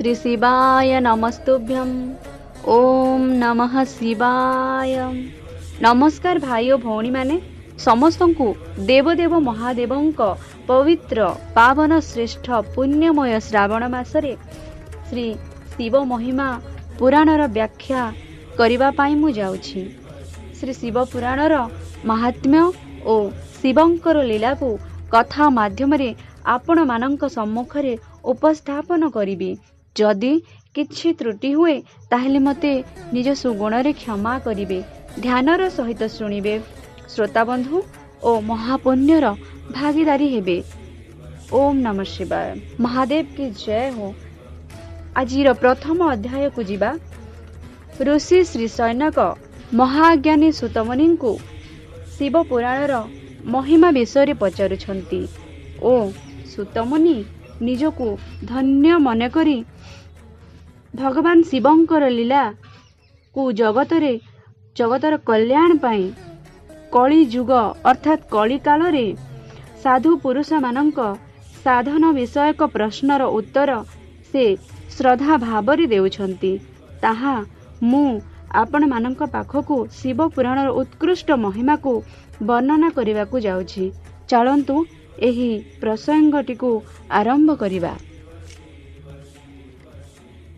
श्री शिवाय नमस्तुभ्यं। ओम नमः शिवाय। नमस्कार भाई और भौणी माने समस्त को देवदेव महादेवंक पवित्र पावन श्रेष्ठ पुण्यमय श्रावण मासरे श्री शिव महिमा पुराणर व्याख्या करिबा पाई मु जाउछि। श्री शिव पुराणर महात्म्य और शिवंकर लीला को कथा माध्यम रे आपण मानंक सम्मुखरे उपस्थापन करिबि। जदि किछि त्रुटि हुए ताहेले मते निज सुगुण रे क्षमा करिबे। ध्यानर सहित शुणिबे। श्रोता बंधु ओ महापुण्यर भागीदारी हेबे। ओम नमः शिवाय। महादेव की जय हो। आजिर प्रथम अध्याय को जिबा। ऋषि श्री सैनक महाज्ञानी सुतमुनि को शिव पुराणर महिमा विषय पचारुछंती। ओ सुतमुनि निजको धन्य मन करी भगवान शिवंकर लीला को जगतर कल्याण पाई कली जुग अर्थात कली काल रे साधु पुरुष मानक साधन विषयक प्रश्नर उत्तर से श्रद्धा भावरी देउछंती। ताहा मु आपण मानक पाखकु शिव पुराणर उत्कृष्ट महिमा को वर्णना करने को जाउछि। चलंतु एही प्रसंगटी को आरंभ करिबा।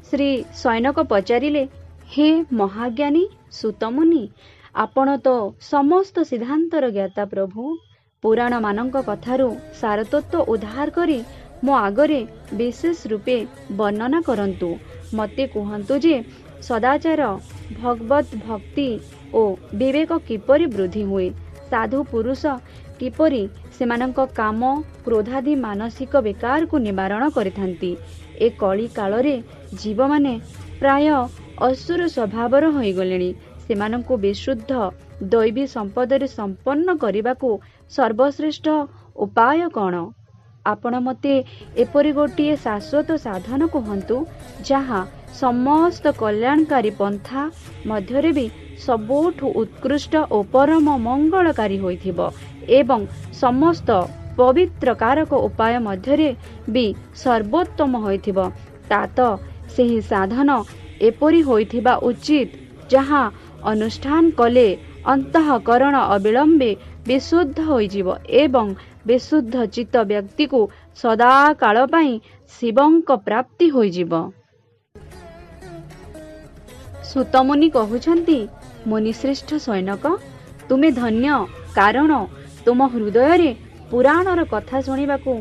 श्री सैनक पचारिले, हे महाज्ञानी सुतमुनि, आपण तो समस्त सिद्धांतर ज्ञाता प्रभु। पुराण मानक कथारु सारतत्व उद्धार करी मो आगरे विशेष रूपे वर्णना करंतु। मते कहंतु जे सदाचार भगवत भक्ति और विवेक किपरि वृद्धि हुए। साधु पुरुष किपरि सेमानंक काम क्रोधादि मानसिक विकार को निवारण करिथांती। ए कली काल रे जीव माने प्राय असुर स्वभावर होई गलेनी। सेमानंको विशुद्ध दैवी संपद रे संपन्न करिबाको सर्वश्रेष्ठ उपाय कौन? आपण मते एपरि गोटिए शाश्वत साधन कहंतु जहाँ समस्त कल्याणकारी पंथा मध्यरे भी सबोठु उत्कृष्ट और परम मंगलकारी होइथिबो एवं समस्त पवित्र कारक उपाय मध्यरे भी सर्वोत्तम होइथिबो। तात सेही साधन एपरि होइथिबा उचित जहाँ अनुष्ठान कले अंतःकरण अविलंबे विशुद्ध होइजिबो एवं विशुद्ध चित्त व्यक्ति को सदा काल पाई शिवंक प्राप्ति होइजिबो। सुतमुनि कहुछंती, मुनिश्रेष्ठ सैनक, तुमे धन्य, कारण तुम हृदय रे पुराणर कथा शुणिबाकू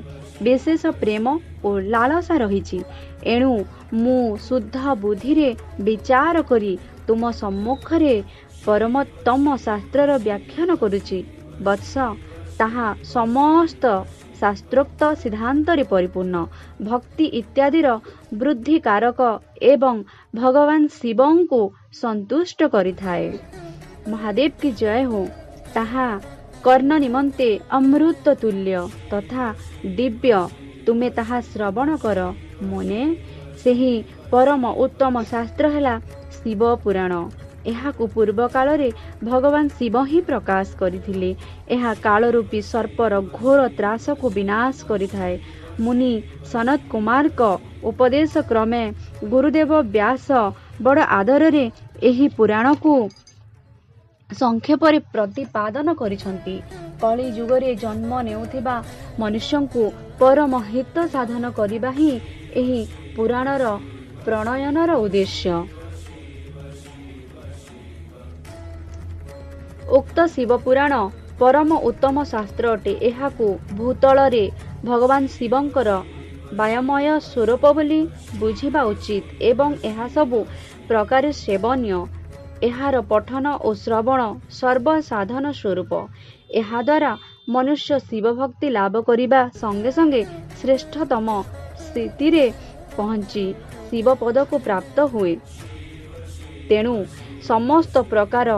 विशेष प्रेम और लालसा रहिछि। एणु मु शुद्ध बुद्धि रे विचार करी तुम सम्मुखरे परमोत्तम शास्त्रर व्याख्यान करुछि। वत्स, ताहा समस्त शास्त्रोक्त सिद्धांत रे परिपूर्ण भक्ति इत्यादिर वृद्धि कारक एवं भगवान शिवं को संतुष्ट करिथाए। महादेव की जय हो। ताहा कर्ण निमंते अमृत तुल्य तथा दिव्य। तुमे ताहा श्रवण कर। मने सेही परम उत्तम शास्त्र हैला शिव पुराण। एहाकु पूर्व काल रे भगवान शिव ही प्रकाश करिथिले। एहा काल रूपी सर्पर घोर त्रास को विनाश करिथाए। मुनि सनत कुमार को उपदेश क्रमे गुरुदेव व्यास बड़ आदर रे एही पुराण को संक्षेप रे प्रतिपादन करिसंती। कली जुगरे जन्म नेउथिबा मनुष्य को परम हित साधन करिबा ही एही पुराणर प्रणयनर उद्देश्य। उक्त शिव पुराण परम उत्तम शास्त्र अटे। एहाकू भूतल रे भगवान शिवंकर वायमय स्वरूप बोली बुझिबा उचित एवं एहा सबु प्रकार सेवन्य। एहार पठन और श्रवण सर्वसाधन स्वरूप। एहा द्वारा मनुष्य शिव भक्ति लाभ करिबा संगे संगे श्रेष्ठतम स्थिति रे पहुंची शिव पद को प्राप्त हुए। तेणु समस्त प्रकार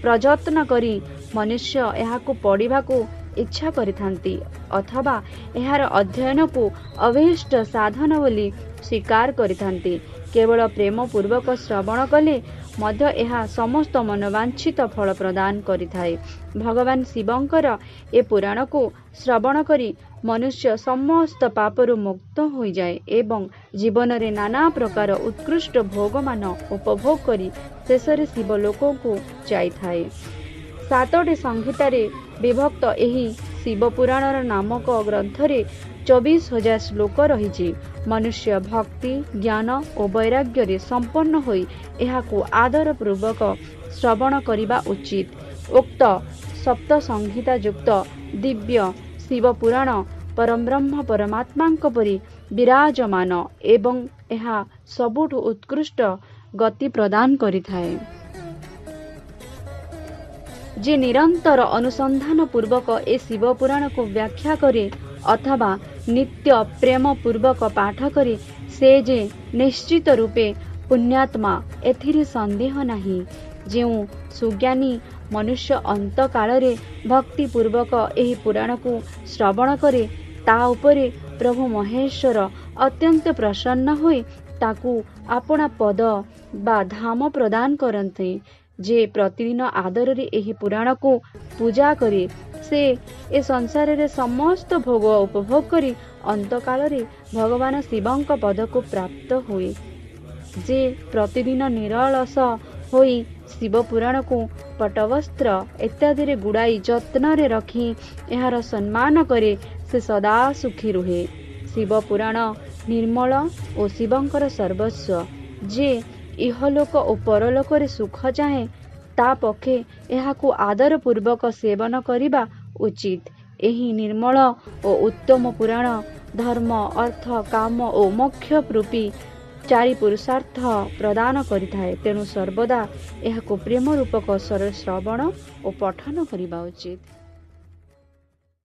प्रयत्न करी मनुष्य एहाकू पढ़िबा को इच्छा करिथांती अथवा एहार अध्ययन को अभीष्ट साधन बोली स्वीकार करिथांती। केवल प्रेम पूर्वक श्रवण कले ମଧ୍ୟ ଏହା ସମସ୍ତ ମନୋବାଞ୍ଛିତ ଫଳ ପ୍ରଦାନ କରିଥାଏ। ଭଗବାନ ଶିବଙ୍କର ଏ ପୁରାଣକୁ ଶ୍ରବଣ କରି ମନୁଷ୍ୟ ସମସ୍ତ ପାପରୁ ମୁକ୍ତ ହୋଇଯାଏ ଏବଂ ଜୀବନରେ ନାନା ପ୍ରକାର ଉତ୍କୃଷ୍ଟ ଭୋଗମାନ ଉପଭୋଗ କରି ଶେଷରେ ଶିବଲୋକକୁ ଯାଇଥାଏ। 7ଟି ସଂହିତାରେ ବିଭକ୍ତ ଏହି ଶିବ ପୁରାଣର ନାମକ ଗ୍ରନ୍ଥରେ 24,000 ଶ୍ଲୋକ ରହିଛି। ମନୁଷ୍ୟ ଭକ୍ତି ଜ୍ଞାନ ଓ ବୈରାଗ୍ୟରେ ସମ୍ପନ୍ନ ହୋଇ ଏହାକୁ ଆଦରପୂର୍ବକ ଶ୍ରବଣ କରିବା ଉଚିତ। ଉକ୍ତ ସପ୍ତ ସଂହିତା ଯୁକ୍ତ ଦିବ୍ୟ ଶିବ ପୁରାଣ ପରବ୍ରହ୍ମ ପରମାତ୍ମାଙ୍କ ପରି ବିରାଜମାନ ଏବଂ ଏହା ସବୁଠୁ ଉତ୍କୃଷ୍ଟ ଗତି ପ୍ରଦାନ କରିଥାଏ। ଯେ ନିରନ୍ତର ଅନୁସନ୍ଧାନ ପୂର୍ବକ ଏ ଶିବ ପୁରାଣକୁ ବ୍ୟାଖ୍ୟା କରେ ଅଥବା ନିତ୍ୟ ପ୍ରେମ ପୂର୍ବକ ପାଠ କରେ ସେ ଯେ ନିଶ୍ଚିତ ରୂପେ ପୁଣ୍ୟାତ୍ମା ଏଥିରେ ସନ୍ଦେହ ନାହିଁ। ଯେଉଁ ସୁଜ୍ଞାନୀ ମନୁଷ୍ୟ ଅନ୍ତକାଳରେ ଭକ୍ତିପୂର୍ବକ ଏହି ପୁରାଣକୁ ଶ୍ରବଣ କରେ ତା ଉପରେ ପ୍ରଭୁ ମହେଶ୍ୱର ଅତ୍ୟନ୍ତ ପ୍ରସନ୍ନ ହୋଇ ତାକୁ ଆପଣା ପଦ ବା ଧାମ ପ୍ରଦାନ କରନ୍ତି। ଯେ ପ୍ରତିଦିନ ଆଦରରେ ଏହି ପୁରାଣକୁ ପୂଜା କରେ ସେ ଏ ସଂସାରରେ ସମସ୍ତ ଭୋଗ ଉପଭୋଗ କରି ଅନ୍ତକାଳରେ ଭଗବାନ ଶିବଙ୍କ ପଦକୁ ପ୍ରାପ୍ତ ହୁଏ। ଯେ ପ୍ରତିଦିନ ନିରଳସ ହୋଇ ଶିବ ପୁରାଣକୁ ପଟ୍ଟବସ୍ତ୍ର ଇତ୍ୟାଦିରେ ଗୁଡ଼ାଇ ଯତ୍ନରେ ରଖି ଏହାର ସମ୍ମାନ କରେ ସେ ସଦା ସୁଖୀ ରୁହେ। ଶିବ ପୁରାଣ ନିର୍ମଳ ଓ ଶିବଙ୍କର ସର୍ବସ୍ୱ। ଯେ ଇହଲୋକ ଓ ପରଲୋକରେ ସୁଖ ଚାହେଁ ତା ପକ୍ଷେ ଏହାକୁ ଆଦରପୂର୍ବକ ସେବନ କରିବା ଉଚିତ। ଏହି ନିର୍ମଳ ଓ ଉତ୍ତମ ପୁରାଣ ଧର୍ମ ଅର୍ଥ କାମ ଓ ମୋକ୍ଷ ରୂପୀ 4 ପୁରୁଷାର୍ଥ ପ୍ରଦାନ କରିଥାଏ। ତେଣୁ ସର୍ବଦା ଏହାକୁ ପ୍ରେମ ରୂପକ ଶ୍ରବଣ ଓ ପଠନ କରିବା ଉଚିତ।